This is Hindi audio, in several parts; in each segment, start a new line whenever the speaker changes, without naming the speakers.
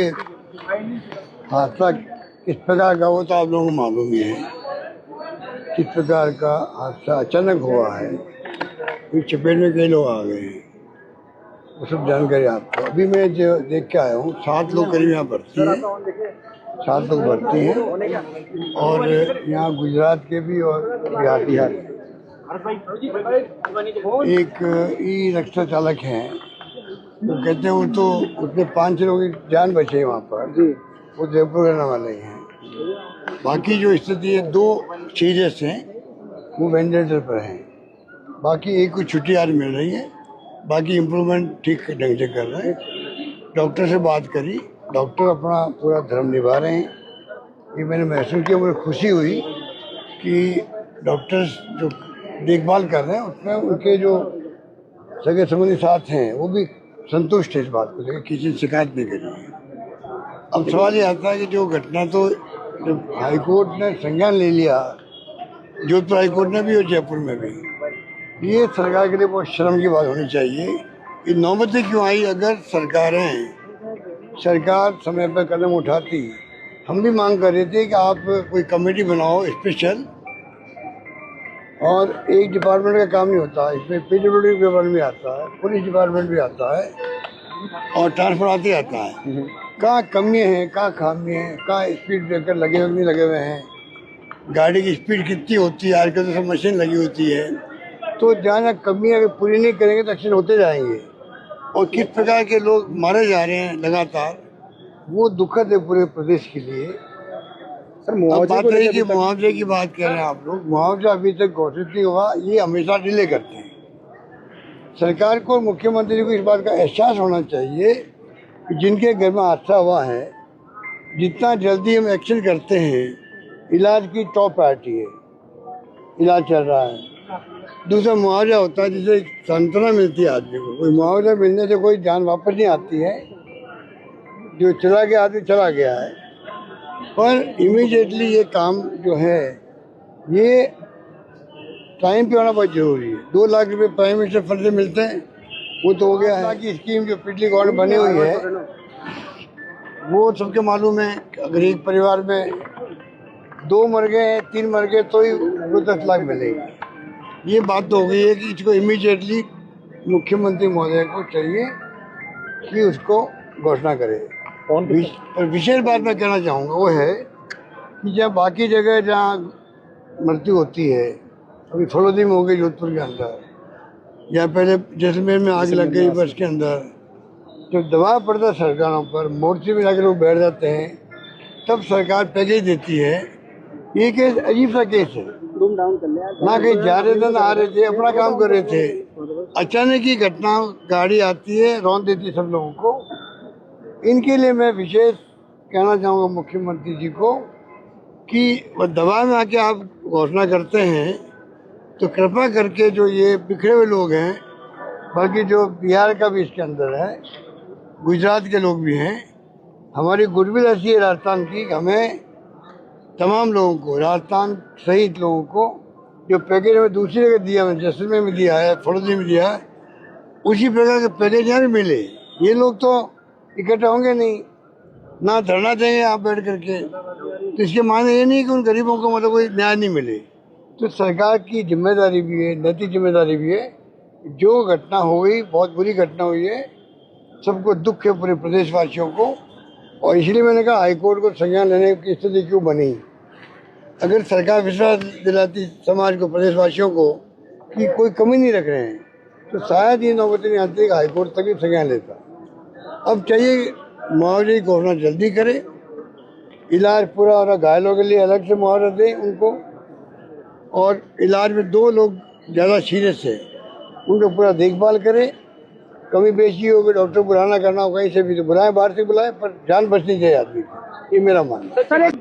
हादसा किस प्रकार का वो तो आप लोगों को मालूम ही है। किस प्रकार का हादसा अचानक हुआ है, फिर चपेट में कई लोग आ गए हैं, वो सब जानकारी आपको। अभी मैं जो देख के आया हूँ, 7 लोग करीब यहाँ भर्ती हैं, 7 लोग भर्ती हैं और यहाँ गुजरात के भी और बिहार के। एक ई रिक्शा चालक हैं, तो कहते हैं वो तो उसने 5 लोगों की जान बची वहाँ पर, वो जयपुर रहने वाले हैं। बाकी जो स्थिति है, 2 सीरियस हैं, वो वेंटिलेटर पर हैं। बाकी एक को छुट्टी आज मिल रही है, बाकी इम्प्रूवमेंट ठीक ढंग से कर रहे हैं। डॉक्टर से बात करी, डॉक्टर अपना पूरा धर्म निभा रहे हैं। ये मैंने महसूस किया, मुझे खुशी हुई कि डॉक्टर्स जो देखभाल कर रहे हैं उसमें उनके जो सगे संबंधी साथ हैं वो भी संतुष्ट है इस बात को लेकर, किसी शिकायत नहीं करी है। अब सवाल ये आता है कि जो घटना तो जब हाईकोर्ट ने संज्ञान ले लिया, जोधपुर हाईकोर्ट ने भी और जयपुर में भी, ये सरकार के लिए बहुत शर्म की बात होनी चाहिए। ये नौबतें क्यों आई? अगर सरकार समय पर कदम उठाती। हम भी मांग कर रहे थे कि आप कोई कमेटी बनाओ स्पेशल, और एक डिपार्टमेंट का काम नहीं होता, इसमें पीडब्ल्यूडी डिपार्टमेंट भी आता है, पुलिस डिपार्टमेंट भी आता है और ट्रांसपोर्ट आता है। कहाँ कमियाँ हैं, कहाँ खामियाँ हैं, कहाँ स्पीड ब्रेकर लगे हुए नहीं लगे हुए हैं, गाड़ी की स्पीड कितनी होती है, आजकल तो सब मशीन लगी होती है। तो जहाँ कमियाँ अगर पूरी नहीं करेंगे तो एक्सीडेंट होते जाएंगे। और किस प्रकार के लोग मारे जा रहे हैं लगातार, वो दुखद है पूरे प्रदेश के लिए। अब बात रही कि मुआवजे की बात कर रहे हैं आप लोग, मुआवजा अभी तक घोषित नहीं हुआ, ये हमेशा डिले करते हैं। सरकार को, मुख्यमंत्री को इस बात का एहसास होना चाहिए कि जिनके घर में हादसा हुआ है, जितना जल्दी हम एक्शन करते हैं, इलाज की टॉप प्रायोरिटी है, इलाज चल रहा है। दूसरा मुआवजा होता है जिससे सांत्वना मिलती है आदमी को। कोई मुआवजा मिलने से कोई जान वापस नहीं आती है, जो चला गया आदमी चला गया है। पर इमीडिएटली ये काम जो है, ये टाइम पे होना बहुत जरूरी है। 2 लाख रुपए प्राइम मिनिस्टर फंड से मिलते हैं, वो तो हो गया है। की स्कीम जो पिछली गवर्नमेंट बनी हुई है, वो सबके मालूम है। अगर एक परिवार में 2 मर गए हैं, 3 मर गए, तो ही 10 लाख मिलेगी। ये बात तो हो गई है कि इसको इमीडिएटली मुख्यमंत्री महोदय को चाहिए कि उसको घोषणा करे। और विशेष बात मैं कहना चाहूँगा वो है कि जब बाकी जगह जहाँ मृत्यु होती है, अभी फलोदी में हो गई जोधपुर के अंदर, या पहले जैसलमेर में आग लग गई बस के अंदर, जब दबाव पड़ता है सरकारों पर, मोर्चे में जाकर लोग बैठ जाते हैं, तब सरकार पैकेज देती है। ये केस अजीब सा केस है, ना कहीं जा रहे थे ना आ रहे थे, अपना काम कर रहे थे, अचानक की घटना, गाड़ी आती है, रौंद देती है सब लोगों को। इनके लिए मैं विशेष कहना चाहूँगा मुख्यमंत्री जी को कि दबाव में आके आप घोषणा करते हैं तो कृपा करके जो ये बिखरे हुए लोग हैं, बाकी जो बिहार का भी इसके अंदर है, गुजरात के लोग भी हैं, हमारी गुडविल ऐसी है राजस्थान की, हमें तमाम लोगों को, राजस्थान सहित लोगों को, जो पैकेज में दूसरी जगह दिया है, जैसलमेर में दिया है, फलोदी में दिया है, उसी प्रकार के पैकेज यहाँ भी मिले। ये लोग तो इकट्ठा होंगे नहीं, ना धरना देंगे आप बैठ करके, तो इसके माने ये नहीं कि उन गरीबों को मतलब कोई न्याय नहीं मिले। तो सरकार की जिम्मेदारी भी है, नैतिक जिम्मेदारी भी है। जो घटना हो गई, बहुत बुरी घटना हुई है, सबको दुख है, पूरे प्रदेशवासियों को। और इसलिए मैंने कहा हाईकोर्ट को संज्ञान लेने की स्थिति क्यों बनी। अगर सरकार विश्वास दिलाती समाज को, प्रदेशवासियों को, कि कोई कमी नहीं रख रहे हैं, तो शायद ये नौबत नहीं आती कि हाईकोर्ट तक ही संज्ञान लेता। अब चाहिए मुआवजे की घोषणा जल्दी करे, इलाज पूरा हो रहा, घायलों के लिए अलग से मुआवजा दें उनको, और इलाज में 2 लोग ज़्यादा सीरियस है, उनको पूरा देखभाल करें। कमी बेची हो गई, डॉक्टर बुलाना करना हो, कहीं से भी तो बुलाएं, बाहर से बुलाएं, पर जान बचनी चाहिए आदमी की, ये मेरा मानना है।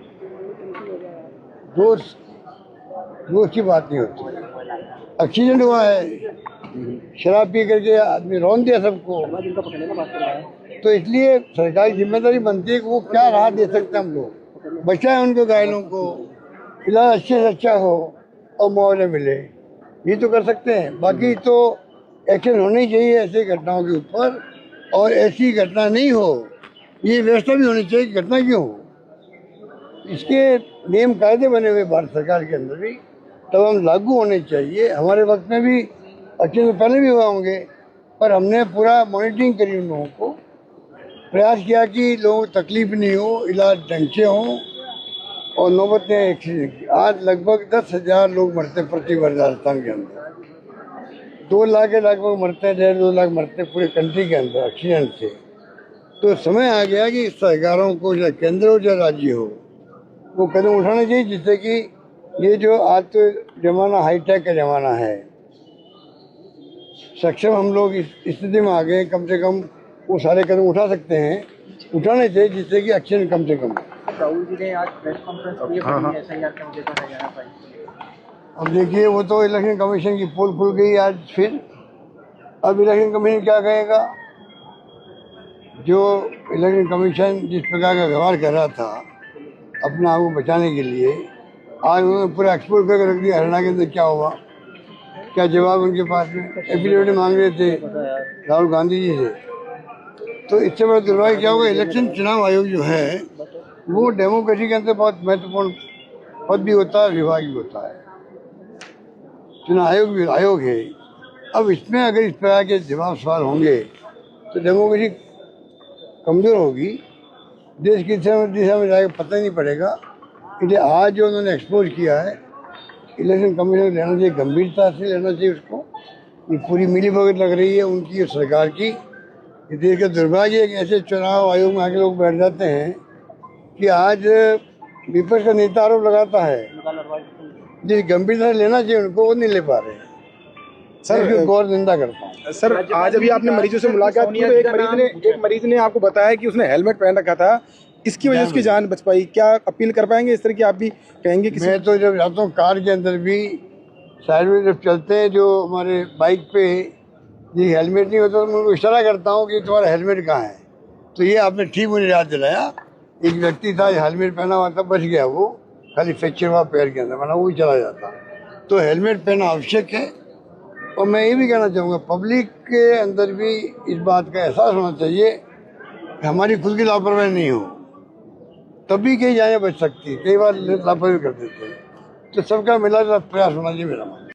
दोस्त की बात नहीं होती। एक्सीडेंट हुआ है, शराब पी करके आदमी रौंद दिया सबको, तो इसलिए सरकारी जिम्मेदारी बनती है कि वो क्या राहत दे सकते हैं, हम लोग बचाएं उनको, घायलों को, इलाज अच्छे से अच्छा हो और मुआवजा मिले, ये तो कर सकते हैं। बाकी तो एक्शन होनी चाहिए ऐसी घटनाओं के ऊपर, और ऐसी घटना नहीं हो ये व्यवस्था भी होनी चाहिए, घटना क्यों हो। इसके नियम कायदे बने हुए भारत सरकार के अंदर भी, तब हम लागू होने चाहिए। हमारे वक्त में भी अच्छे तो पहले भी हुआ होंगे, पर हमने पूरा मॉनिटरिंग करी उन लोगों को, प्रयास किया कि लोगों को तकलीफ नहीं हो, इलाज ढंग से हो, और नौबत ने एक्सीडेंट की। आज लगभग 10,000 लोग मरते हैं प्रति वर्ष राजस्थान के अंदर, 2 लाख के लगभग मरते हैं, 1.5-2 लाख मरते हैं पूरे कंट्री के अंदर एक्सीडेंट से। तो समय आ गया कि सरकारों को, चाहे केंद्र हो चाहे राज्य हो, वो कदम उठाने चाहिए जिससे कि ये जो आज तो जमाना हाईटेक का जमाना है, सक्षम हम लोग इस स्थिति में आ गए, कम से कम वो सारे कदम उठा सकते हैं, उठाने चाहिए जिससे कि एक्सीडेंट कम से कम।
राहुल जी ने आज प्रेस कॉन्फ्रेंस की है SIR के मुद्दे पर हरियाणा पर।
अब देखिए, वो तो इलेक्शन कमीशन की पोल खुल गई आज फिर। अब इलेक्शन कमीशन क्या कहेगा। जो इलेक्शन कमीशन जिस प्रकार का व्यवहार कर रहा था अपने आप को बचाने के लिए, आज उन्होंने पूरा एक्सपोर्ट करके रख दिया। हरियाणा के अंदर क्या हुआ, क्या जवाब उनके पास में। एफिडेविट मांग रहे थे राहुल गांधी जी से। तो इससे बड़ा दुर्भाग्य क्या होगा। इलेक्शन चुनाव आयोग जो है वो डेमोक्रेसी के अंदर बहुत महत्वपूर्ण पद भी होता है, विभाग भी होता है। चुनाव आयोग भी आयोग है। अब इसमें अगर इस प्रकार के जवाब सवाल होंगे तो डेमोक्रेसी कमजोर होगी, देश की दिशा में जाएगा पता ही नहीं पड़ेगा। इसलिए आज जो उन्होंने एक्सपोज किया है, इलेक्शन कमीशन लेना चाहिए, गंभीरता से लेना चाहिए उसको। ये पूरी मिलीभगत लग रही है उनकी और सरकार की। ये देश का दुर्भाग्य है कि ऐसे चुनाव आयोग में आके लोग बैठ जाते हैं कि आज विपक्ष का नेता आरोप लगाता है, जिस गंभीरता से लेना चाहिए उनको वो नहीं ले पा रहे। सर गौर निंदा करता हूँ।
सर आज अभी आपने मरीजों से मुलाकात की तो एक मरीज ने आपको बताया कि उसने हेलमेट पहन रखा था, इसकी वजह से उसकी जान बच पाई। क्या अपील कर पाएंगे इस तरह की, आप भी कहेंगे कि
मैं तो जब जाता हूँ कार के अंदर भी साइड में जब चलते हैं जो हमारे बाइक पे ये हेलमेट नहीं होता तो मैं उनको इशारा करता हूँ कि तुम्हारा हेलमेट कहाँ है। तो ये आपने ठीक मुझे याद दिलाया। एक व्यक्ति था हेलमेट पहना हुआ था, बच गया वो, खाली फ्रैक्चर हुआ पैर के अंदर, वरना वो ही चला जाता। तो हेलमेट पहनना आवश्यक है। और मैं ये भी कहना चाहूँगा पब्लिक के अंदर भी इस बात का एहसास होना चाहिए कि हमारी खुद की लापरवाही नहीं हो, तभी कई जानें बच सकती। कई बार लापरवाही कर देते हैं। तो सबका मिला जुला प्रयास होना चाहिए मेरा मानना।